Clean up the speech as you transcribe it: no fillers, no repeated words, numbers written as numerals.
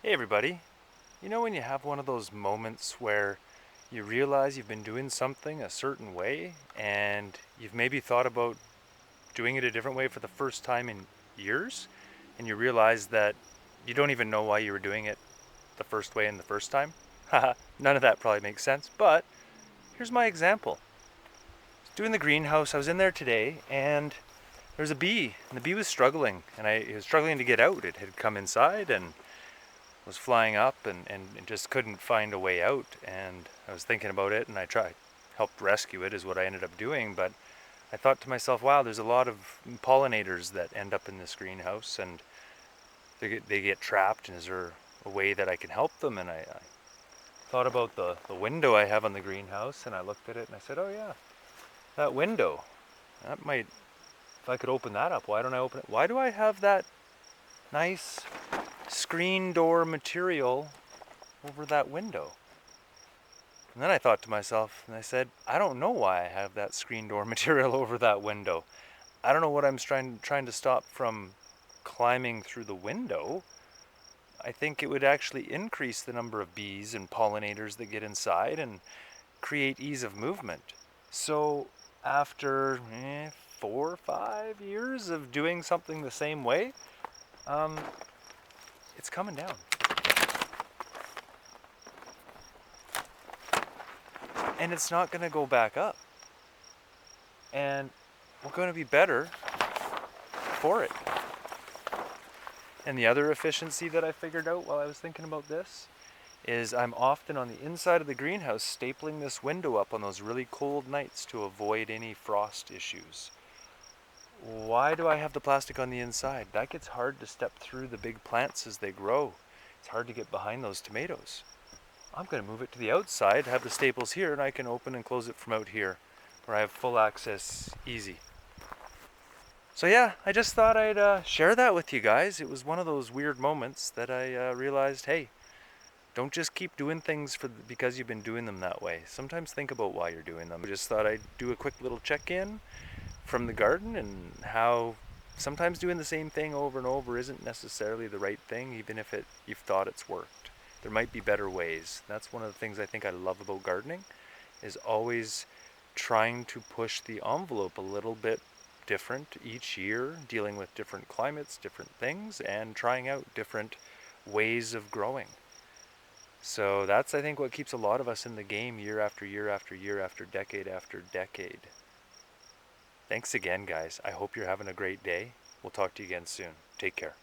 Hey everybody, you know when you have one of those moments where you realize you've been doing something a certain way and you've maybe thought about doing it a different way for the first time in years, and you realize that you don't even know why you were doing it the first way in the first time? Haha, none of that probably makes sense, but here's my example. Doing the greenhouse, I was in there today and there's a bee, and the bee was struggling, and it was struggling to get out. It had come inside and was flying up and just couldn't find a way out. And I was thinking about it, and I helped rescue it is what I ended up doing. But I thought to myself, wow, there's a lot of pollinators that end up in this greenhouse, and they get trapped, and is there a way that I can help them? And I thought about the window I have on the greenhouse, and I looked at it and I said, oh yeah, that window, that might, if I could open that up, why don't I open it? Why do I have that nice screen door material over that window? And then I thought to myself, and I said, I don't know why I have that screen door material over that window. I don't know what I'm trying to stop from climbing through the window. I think it would actually increase the number of bees and pollinators that get inside and create ease of movement. So after 4 or 5 years of doing something the same way, um, it's coming down. And it's not going to go back up. And we're going to be better for it. And the other efficiency that I figured out while I was thinking about this is I'm often on the inside of the greenhouse stapling this window up on those really cold nights to avoid any frost issues. Why do I have the plastic on the inside? That gets hard to step through the big plants as they grow. It's hard to get behind those tomatoes. I'm going to move it to the outside, have the staples here, and I can open and close it from out here where I have full access easy. So yeah, I just thought I'd share that with you guys. It was one of those weird moments that I realized, hey, don't just keep doing things because you've been doing them that way. Sometimes think about why you're doing them. I just thought I'd do a quick little check-in from the garden and how sometimes doing the same thing over and over isn't necessarily the right thing, even if you've thought it's worked. There might be better ways. That's one of the things I think I love about gardening, is always trying to push the envelope a little bit different each year, dealing with different climates, different things, and trying out different ways of growing. So that's, I think, what keeps a lot of us in the game year after year after year after decade. Thanks again, guys. I hope you're having a great day. We'll talk to you again soon. Take care.